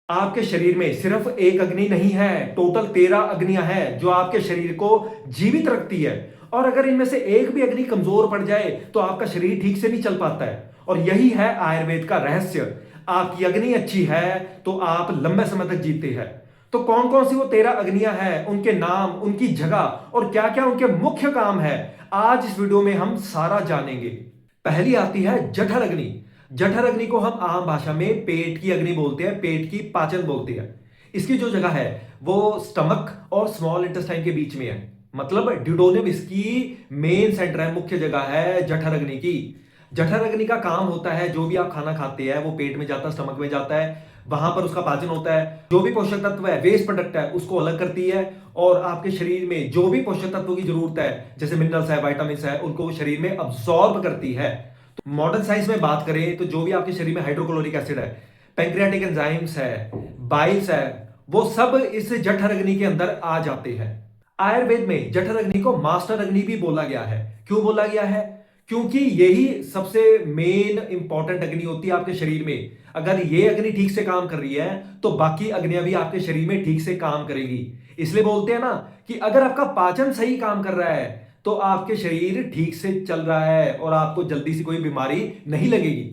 आपके शरीर में सिर्फ एक अग्नि नहीं है, टोटल 13 अग्नियां हैं जो आपके शरीर को जीवित रखती है। और अगर इनमें से एक भी अग्नि कमजोर पड़ जाए तो आपका शरीर ठीक से नहीं चल पाता है। और यही है आयुर्वेद का रहस्य। आपकी अग्नि अच्छी है तो आप लंबे समय तक जीते हैं। तो कौन कौन सी वो 13 अग्नियां हैं, उनके नाम, उनकी जगह और क्या क्या उनके मुख्य काम है, आज इस वीडियो में हम सारा जानेंगे। पहली आती है जठर अग्नि। जठर अग्नि को हम आम भाषा में पेट की अग्नि बोलते हैं, पेट की पाचन बोलते हैं। इसकी जो जगह है वो स्टमक और स्मॉल इंटेस्टाइन के बीच में है, मतलब ड्यूडेनम इसकी मेन सेंटर है, मुख्य जगह है जठर अग्नि की। जठर अग्नि का काम होता है जो भी आप खाना खाते हैं वो पेट में जाता है, स्टमक में जाता है, वहां पर उसका पाचन होता है। जो भी पोषक तत्व है, वेस्ट प्रोडक्ट है, उसको अलग करती है और आपके शरीर में जो भी पोषक तत्वों की जरूरत है, जैसे मिनरल्स है, वाइटामिन है, उनको वो शरीर में अब्सॉर्ब करती है। तो मॉडर्न साइंस में बात करें तो जो भी आपके शरीर में हाइड्रोक्लोरिक एसिड है, पैंक्रियाटिक एंजाइम्स है, बाइल्स है, वो सब इस जठर अग्नि के अंदर आ जाते हैं। आयुर्वेद में जठर अग्नि को मास्टर अग्नि भी बोला गया है। क्यों बोला गया है? क्योंकि यही सबसे मेन इंपॉर्टेंट अग्नि होती है आपके शरीर में। अगर ये अग्नि ठीक से काम कर रही है तो बाकी अग्नियां भी आपके शरीर में ठीक से काम करेगी। इसलिए बोलते हैं ना कि अगर आपका पाचन सही काम कर रहा है तो आपके शरीर ठीक से चल रहा है और आपको जल्दी से कोई बीमारी नहीं लगेगी।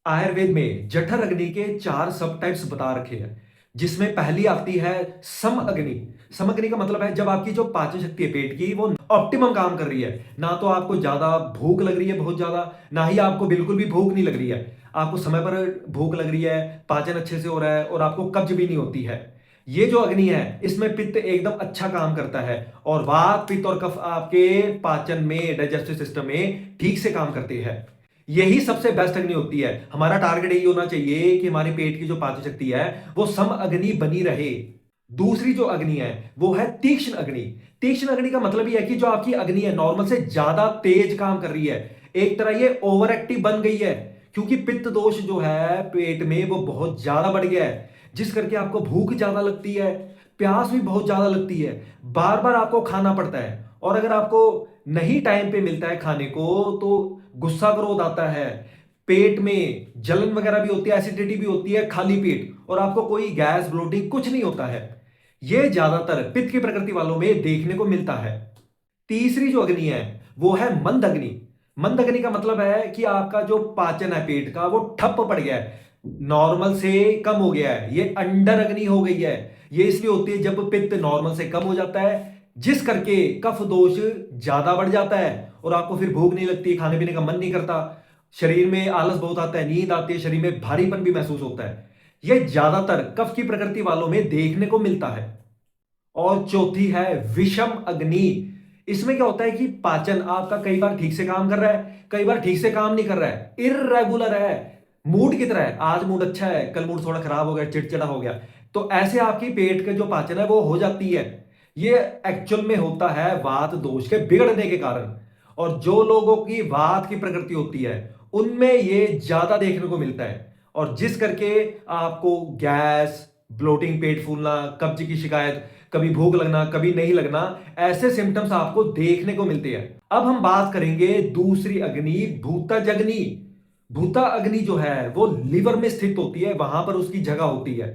आयुर्वेद में जठर अग्नि के 4 सब टाइप्स बता रखे हैं, जिसमें पहली आती है सम अग्नि। सम अग्नि का मतलब है जब आपकी जो पाचन शक्ति है पेट की वो ऑप्टिमम काम कर रही है। ना तो आपको ज्यादा भूख लग रही है बहुत ज्यादा, ना ही आपको बिल्कुल भी भूख नहीं लग रही है। आपको समय पर भूख लग रही है, पाचन अच्छे से हो रहा है और आपको कब्ज भी नहीं होती है। ये जो अग्नि है इसमें पित्त एकदम अच्छा काम करता है और वात, पित्त और कफ आपके पाचन में, डाइजेस्टिव सिस्टम में ठीक से काम करते हैं। यही सबसे बेस्ट अग्नि होती है। हमारा टारगेट यही होना चाहिए कि हमारे पेट की जो पाचन शक्ति है वो सम अग्नि बनी रहे। दूसरी जो अग्नि है वो है तीक्ष्ण अग्नि। तीक्ष्ण अग्नि का मतलब ये है कि जो आपकी अग्नि है नॉर्मल से ज्यादा तेज काम कर रही है। एक तरह ये ओवर एक्टिव बन गई है, क्योंकि पित्त दोष जो है पेट में वो बहुत ज्यादा बढ़ गया है, जिस करके आपको भूख ज्यादा लगती है, प्यास भी बहुत ज्यादा लगती है, बार बार आपको खाना पड़ता है। और अगर आपको नहीं टाइम पे मिलता है खाने को तो गुस्सा क्रोध आता है, पेट में जलन वगैरह भी होती है, एसिडिटी भी होती है, खाली पेट, और आपको कोई गैस ब्लोटिंग कुछ नहीं होता है। यह ज्यादातर पित्त की प्रकृति वालों में देखने को मिलता है। तीसरी जो अग्नि है वो है मंद अग्नि। मंद अग्नि का मतलब है कि आपका जो पाचन है पेट का वो ठप पड़ गया है, नॉर्मल से कम हो गया है, ये अंडर अग्नि हो गई है। ये इसलिए होती है जब पित्त नॉर्मल से कम हो जाता है, जिस करके कफ दोष ज्यादा बढ़ जाता है और आपको फिर भूख नहीं लगती, खाने पीने का मन नहीं करता, शरीर में आलस बहुत आता है, नींद आती है, शरीर में भारीपन भी महसूस होता है। यह ज्यादातर कफ की प्रकृति वालों में देखने को मिलता है। और चौथी है विषम अग्नि। इसमें क्या होता है कि पाचन आपका कई बार ठीक से काम कर रहा है, कई बार ठीक से काम नहीं कर रहा है, इररेगुलर है, मूड की तरह है। आज मूड अच्छा है, कल मूड थोड़ा खराब हो गया, चिड़चिड़ा हो गया। तो ऐसे आपकी पेट के जो पाचन है वो हो जाती है। ये एक्चुअल में होता है वात दोष के बिगड़ने के कारण। और जो लोगों की वात की प्रकृति होती है उनमें ये ज्यादा देखने को मिलता है, और जिस करके आपको गैस, ब्लोटिंग, पेट फूलना, कब्ज की शिकायत, कभी भूख लगना, कभी नहीं लगना, ऐसे सिम्टम्स आपको देखने को मिलते हैं। अब हम बात करेंगे दूसरी अग्नि, भूतज अग्नि। भूता अग्नि जो है वो लिवर में स्थित होती है, वहां पर उसकी जगह होती है।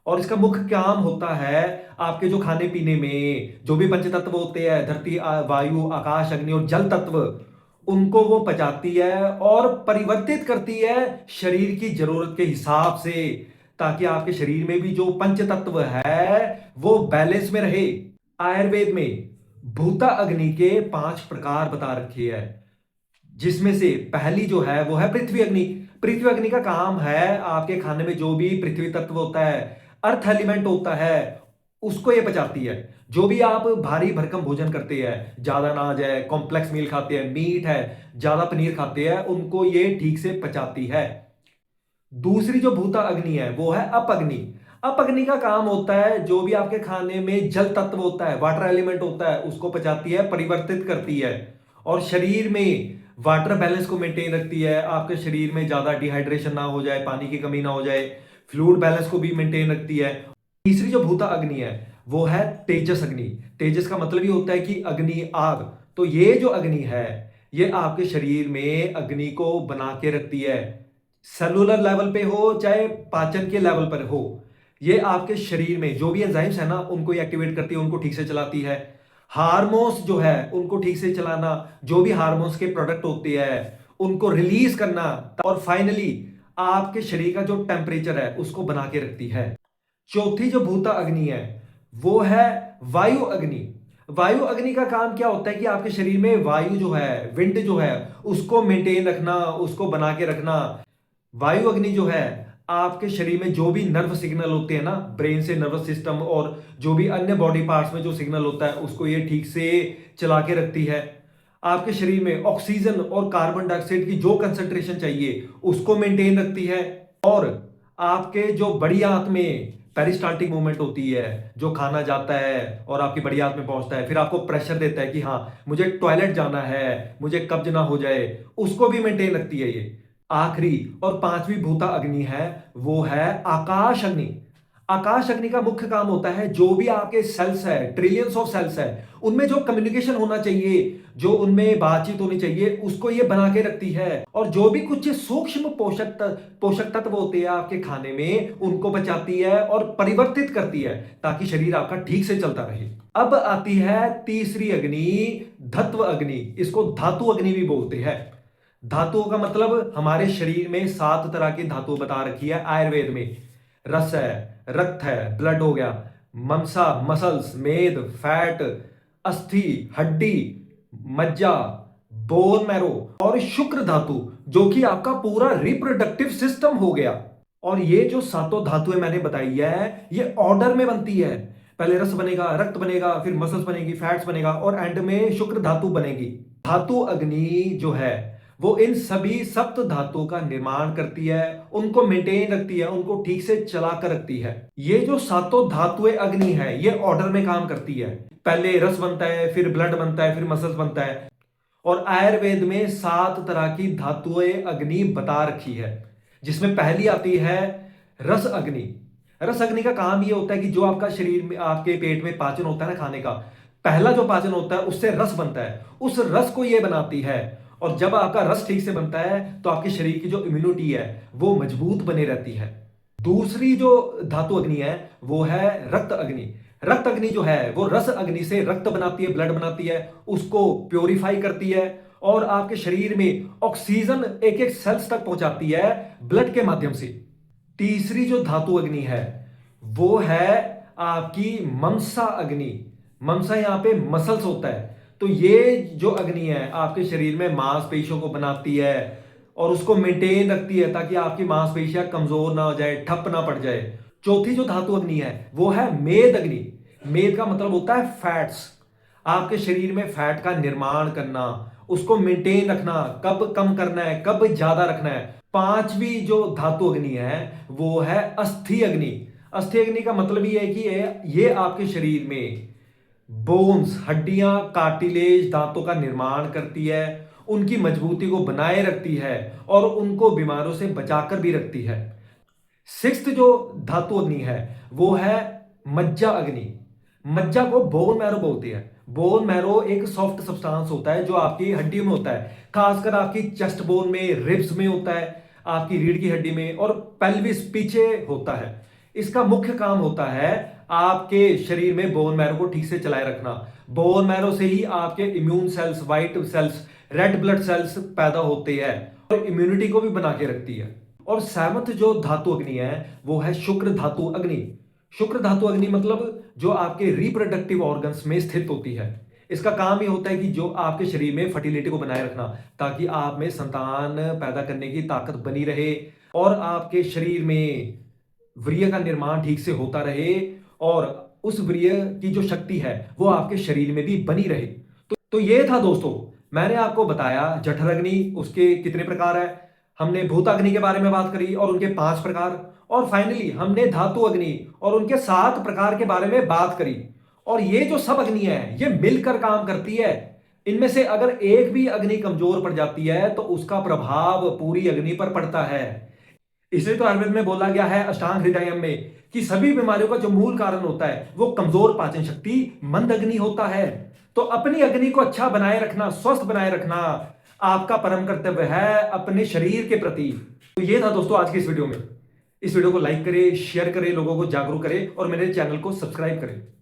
और इसका मुख्य काम होता है आपके जो खाने पीने में जो भी पंच तत्व होते हैं, धरती, वायु, आकाश, अग्नि और जल तत्व, उनको वो पचाती है और परिवर्तित करती है शरीर की जरूरत के हिसाब से, ताकि आपके शरीर में भी जो पंच तत्व है वो बैलेंस में रहे। आयुर्वेद में भूता अग्नि के 5 प्रकार बता रखे हैं, जिसमें से पहली जो है वो है पृथ्वी अग्नि। पृथ्वी अग्नि का काम है आपके खाने में जो भी पृथ्वी तत्व होता है, अर्थ एलिमेंट होता है, उसको ये पचाती है। जो भी आप भारी भरकम भोजन करते हैं, ज्यादा अनाज है, कॉम्प्लेक्स मील खाते हैं, मीट है, ज्यादा पनीर खाते हैं, उनको ये ठीक से पचाती है। दूसरी जो भूता अग्नि है वो है अप अग्नि। अप अग्नि का काम होता है जो भी आपके खाने में जल तत्व होता है, वाटर एलिमेंट होता है, उसको पचाती है, परिवर्तित करती है और शरीर में वाटर बैलेंस को मेंटेन रखती है। आपके शरीर में ज्यादा डिहाइड्रेशन ना हो जाए, पानी की कमी ना हो जाए, फ्लूइड बैलेंस को भी मेंटेन रखती है। तीसरी जो भूता अग्नि है वो है तेजस अग्नि। तेजस का मतलब ही होता है कि अग्नि, आग। तो ये जो अग्नि है ये आपके शरीर में अग्नि को बना के रखती है, सेलुलर लेवल पे हो चाहे पाचन के लेवल पर हो। ये आपके शरीर में जो भी एंजाइम्स है ना उनको ये एक्टिवेट करती है, उनको ठीक से चलाती है। हार्मोन्स जो है उनको ठीक से चलाना, जो भी हार्मोन्स के प्रोडक्ट होते हैं उनको रिलीज करना, और फाइनली आपके शरीर का जो टेम्परेचर है उसको बना के रखती है। चौथी जो भूता अग्नि है वो है वायु अग्नि। वायु अग्नि का काम क्या होता है कि आपके शरीर में वायु जो है, विंड जो है, उसको मेंटेन रखना, उसको बना के रखना। वायु अग्नि जो है आपके शरीर में जो भी नर्व सिग्नल होते हैं ना, ब्रेन से नर्वस सिस्टम और जो भी अन्य बॉडी पार्ट्स में जो सिग्नल होता है उसको ये ठीक से चला के रखती है। आपके शरीर में ऑक्सीजन और कार्बन डाइऑक्साइड की जो कंसंट्रेशन चाहिए उसको मेंटेन रखती है। और आपके जो बड़ी आंत में पेरिस्टाल्टिक मूवमेंट होती है, जो खाना जाता है और आपकी बड़ी आंत में पहुंचता है, फिर आपको प्रेशर देता है कि हाँ मुझे टॉयलेट जाना है, मुझे कब्ज ना हो जाए, उसको भी मेंटेन रखती है ये। आखिरी और पांचवी भूता अग्नि है वो है आकाश अग्नि। आकाश अग्नि का मुख्य काम होता है जो भी आपके सेल्स है, ट्रिलियंस ऑफ सेल्स है, उनमें जो कम्युनिकेशन होना चाहिए, जो उनमें बातचीत होनी चाहिए, उसको ये बना के रखती है। और जो भी कुछ सूक्ष्म पोषक तत्व होते हैं आपके खाने में उनको बचाती है और परिवर्तित करती है ताकि शरीर आपका ठीक से चलता रहे। अब आती है तीसरी अग्नि, धत्व अग्नि। इसको धातु अग्नि भी बोलते हैं। धातुओं का मतलब हमारे शरीर में 7 तरह की धातु बता रखी है आयुर्वेद में। रस है, रक्त है, ब्लड हो गया, ममसा मसल्स, मेद, फैट, अस्थि, हड्डी, मज्जा, बोन मैरो, और शुक्र धातु जो कि आपका पूरा रिप्रोडक्टिव सिस्टम हो गया। और ये जो सातों धातुएं मैंने बताई है ये ऑर्डर में बनती है। पहले रस बनेगा, रक्त बनेगा, फिर मसल्स बनेगी, फैट्स बनेगा और एंड में शुक्र धातु बनेगी। धातु अग्नि जो है वो इन सभी सप्त धातुओं का निर्माण करती है, उनको मेंटेन रखती है, उनको ठीक से चला कर रखती है। ये जो सातों धातुएं अग्नि है ये ऑर्डर में काम करती है। पहले रस बनता है, फिर ब्लड बनता है, फिर मसल्स बनता है। और आयुर्वेद में 7 तरह की धातुएं अग्नि बता रखी है, जिसमें पहली आती है रस अग्नि। रस अग्नि का काम ये होता है कि जो आपका शरीर में, आपके पेट में पाचन होता है ना खाने का, पहला जो पाचन होता है उससे रस बनता है, उस रस को ये बनाती है। और जब आपका रस ठीक से बनता है तो आपके शरीर की जो इम्यूनिटी है वो मजबूत बनी रहती है। दूसरी जो धातु अग्नि है वो है रक्त अग्नि। रक्त अग्नि जो है वो रस अग्नि से रक्त बनाती है, ब्लड बनाती है, उसको प्योरीफाई करती है और आपके शरीर में ऑक्सीजन एक एक सेल्स तक पहुंचाती है ब्लड के माध्यम से। तीसरी जो धातु अग्नि है वो है आपकी ममसा अग्नि। ममसा यहां पे मसल्स होता है। तो ये जो अग्नि है आपके शरीर में मांसपेशियों को बनाती है और उसको मेंटेन रखती है ताकि आपकी मांसपेशियां कमजोर ना हो जाए, ठप ना पड़ जाए। चौथी जो धातु अग्नि है वो है मेद अग्नि। मेद का मतलब होता है फैट्स। आपके शरीर में फैट का निर्माण करना, उसको मेंटेन रखना, कब कम करना है, कब ज्यादा रखना है। पांचवी जो धातु अग्नि है वो है अस्थि अग्नि। अस्थि अग्नि का मतलब ये है कि ये आपके शरीर में बोन्स, हड्डियां, कार्टिलेज, दांतों का निर्माण करती है, उनकी मजबूती को बनाए रखती है और उनको बीमारों से बचाकर भी रखती है। सिक्स्थ जो धातु अग्नि है वो है मज्जा अग्नि। मज्जा को बोन मैरो बोलते हैं। बोन मैरो एक सॉफ्ट सब्सटेंस होता है जो आपकी हड्डी में होता है, खासकर आपकी चेस्ट बोन में, रिब्स में होता है, आपकी रीढ़ की हड्डी में और पेल्विस पीछे होता है। इसका मुख्य काम होता है आपके शरीर में बोन मैरो को ठीक से चलाए रखना। बोन मैरो से ही आपके immune cells, white cells, red blood cells पैदा होते हैं और इम्यूनिटी को भी बना के रखती है। और सेवंथ जो धातु अग्नि है वो है शुक्र धातु अग्नि। शुक्र धातु अग्नि मतलब जो आपके रिप्रोडक्टिव ऑर्गन्स में स्थित होती है। इसका काम ये होता है कि जो आपके शरीर में फर्टिलिटी को बनाए रखना ताकि आप में संतान पैदा करने की ताकत बनी रहे और आपके शरीर में वीर्य का निर्माण ठीक से होता रहे और उस वीर्य की जो शक्ति है वो आपके शरीर में भी बनी रहे। तो ये था दोस्तों, मैंने आपको बताया जठर अग्नि, उसके कितने प्रकार है, हमने भूताग्नि के बारे में बात करी और उनके 5 प्रकार, और फाइनली हमने धातु अग्नि और उनके 7 प्रकार के बारे में बात करी। और ये जो सब अग्नियां हैं ये मिलकर काम करती है। इनमें से अगर एक भी अग्नि कमजोर पड़ जाती है तो उसका प्रभाव पूरी अग्नि पर पड़ता है। इसलिए तो आयुर्वेद में बोला गया है अष्टांग हृदयम में कि सभी बीमारियों का जो मूल कारण होता है वो कमजोर पाचन शक्ति, मंद अग्नि होता है। तो अपनी अग्नि को अच्छा बनाए रखना, स्वस्थ बनाए रखना आपका परम कर्तव्य है अपने शरीर के प्रति। तो ये था दोस्तों आज की इस वीडियो में। इस वीडियो को लाइक करें, शेयर करें, लोगों को जागरूक करें और मेरे चैनल को सब्सक्राइब करें।